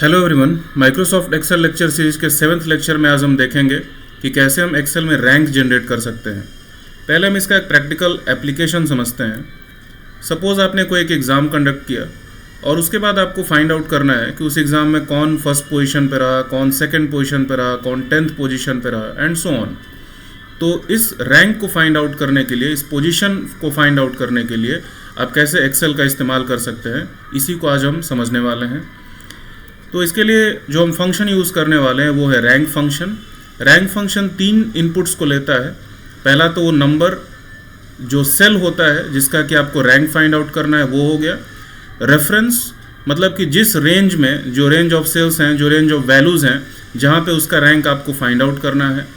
Hello everyone, Microsoft Excel lecture series के 7th lecture में आज हम देखेंगे कि कैसे हम एक्सेल में रैंक जनरेट कर सकते हैं। पहले हम इसका एक प्रैक्टिकल एप्लीकेशन समझते हैं। सपोज़ आपने कोई एक एग्ज़ाम कंडक्ट किया और उसके बाद आपको फाइंड आउट करना है कि उस एग्ज़ाम में कौन फर्स्ट पोजीशन पे रहा, कौन सेकंड पोजीशन पे रहा, कौन 10th पोजीशन पे रहा एंड सो ऑन। तो इस रैंक को फाइंड आउट करने के लिए, इस पोजीशन को फाइंड आउट करने के लिए आप कैसे एक्सेल का इस्तेमाल कर सकते हैं, इसी को आज हम समझने वाले हैं। तो इसके लिए जो हम फंक्शन यूज़ करने वाले हैं वो है rank function. Rank function 3 inputs को लेता है। पहला तो वो नंबर जो सेल होता है जिसका कि आपको रैंक फाइंड आउट करना है वो हो गया। रेफरेंस मतलब कि जिस रेंज में, जो रेंज ऑफ सेल्स हैं, जो रेंज ऑफ वैल्यूज़ हैं, जहाँ पे उसका रैंक आपको फाइंड आउट करना है।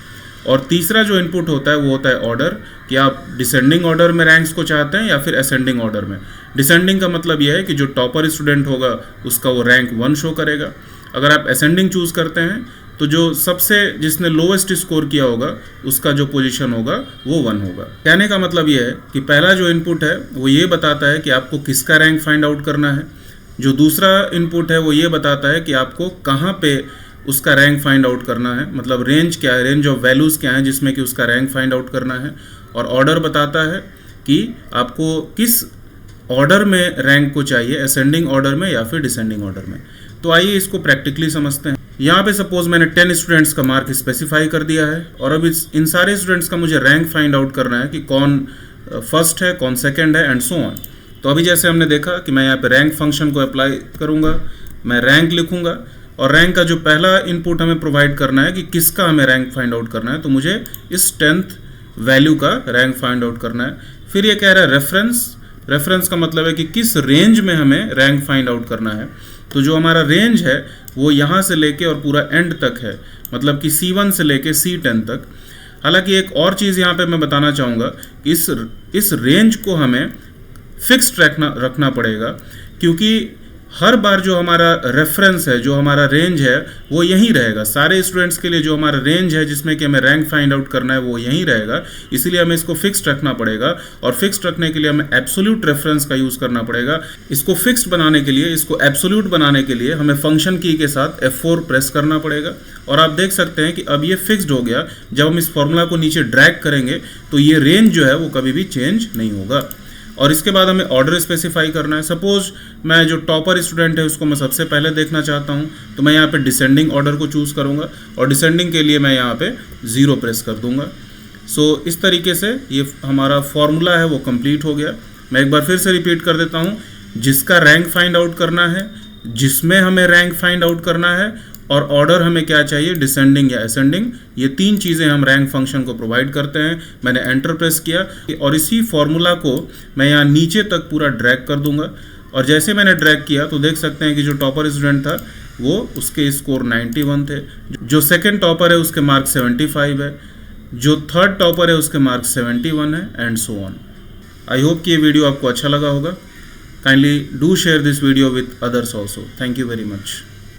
और तीसरा जो इनपुट होता है वो होता है ऑर्डर, कि आप डिसेंडिंग ऑर्डर में रैंक्स को चाहते हैं या फिर असेंडिंग ऑर्डर में। डिसेंडिंग का मतलब यह है कि जो टॉपर स्टूडेंट होगा उसका वो रैंक 1 शो करेगा। अगर आप असेंडिंग चूज़ करते हैं तो जो सबसे जिसने लोवेस्ट स्कोर किया होगा उसका जो पोजीशन होगा वो 1 होगा। कहने का मतलब यह है कि पहला जो इनपुट है वो ये बताता है कि आपको किसका रैंक फाइंड आउट करना है। जो दूसरा इनपुट है वो ये बताता है कि आपको कहाँ पे उसका रैंक फाइंड आउट करना है, मतलब रेंज क्या है, रेंज ऑफ वैल्यूज़ क्या है जिसमें कि उसका रैंक फाइंड आउट करना है। और ऑर्डर बताता है कि आपको किस ऑर्डर में रैंक को चाहिए, असेंडिंग ऑर्डर में या फिर डिसेंडिंग ऑर्डर में। तो आइए इसको प्रैक्टिकली समझते हैं। यहाँ पे सपोज मैंने 10 स्टूडेंट्स का मार्क स्पेसिफाई कर दिया है और अब इन सारे स्टूडेंट्स का मुझे रैंक फाइंड आउट करना है कि कौन फर्स्ट है, कौन सेकेंड है एंड सो ऑन। तो अभी जैसे हमने देखा कि मैं यहाँ पे रैंक फंक्शन को अप्लाई करूँगा, मैं रैंक लिखूँगा और रैंक का जो पहला इनपुट हमें प्रोवाइड करना है कि किसका हमें रैंक फाइंड आउट करना है, तो मुझे इस 10th वैल्यू का रैंक फाइंड आउट करना है। फिर ये कह रहा है रेफरेंस। रेफरेंस का मतलब है कि किस रेंज में हमें रैंक फाइंड आउट करना है। तो जो हमारा रेंज है वो यहाँ से लेके और पूरा एंड तक है, मतलब कि C1 से लेके C10 तक। हालांकि एक और चीज़ यहाँ पे मैं बताना चाहूँगा कि इस रेंज को हमें फिक्स्ड रखना पड़ेगा, क्योंकि हर बार जो हमारा रेफरेंस है, जो हमारा रेंज है वो यहीं रहेगा। सारे स्टूडेंट्स के लिए जो हमारा रेंज है जिसमें कि हमें रैंक फाइंड आउट करना है वो यहीं रहेगा। इसीलिए हमें इसको फिक्स्ड रखना पड़ेगा और फिक्स्ड रखने के लिए हमें एब्सोल्यूट रेफरेंस का यूज़ करना पड़ेगा। इसको फिक्स्ड बनाने के लिए, इसको एब्सोल्यूट बनाने के लिए हमें फंक्शन की के साथ F4 प्रेस करना पड़ेगा। और आप देख सकते हैं कि अब ये फिक्स्ड हो गया। जब हम इस फॉर्मूला को नीचे ड्रैग करेंगे तो ये रेंज जो है वो कभी भी चेंज नहीं होगा। और इसके बाद हमें ऑर्डर स्पेसिफाई करना है। सपोज मैं जो टॉपर स्टूडेंट है उसको मैं सबसे पहले देखना चाहता हूँ, तो मैं यहाँ पे डिसेंडिंग ऑर्डर को चूज़ करूँगा और डिसेंडिंग के लिए मैं यहाँ पे 0 प्रेस कर दूँगा। सो इस तरीके से ये हमारा फॉर्मूला है वो कंप्लीट हो गया। मैं एक बार फिर से रिपीट कर देता हूँ। जिसका रैंक फाइंड आउट करना है, जिसमें हमें रैंक फाइंड आउट करना है, और ऑर्डर हमें क्या चाहिए, डिसेंडिंग या असेंडिंग, ये 3 चीज़ें हम रैंक फंक्शन को प्रोवाइड करते हैं। मैंने एंटर प्रेस किया और इसी फॉर्मूला को मैं यहाँ नीचे तक पूरा ड्रैग कर दूंगा। और जैसे मैंने ड्रैग किया तो देख सकते हैं कि जो टॉपर स्टूडेंट था वो उसके स्कोर 91 थे, जो सेकेंड टॉपर है उसके मार्क 75 है, जो थर्ड टॉपर है उसके मार्क 71 है and so on. I hope कि ये वीडियो आपको अच्छा लगा होगा। Kindly do share this video with others also. Thank you very much.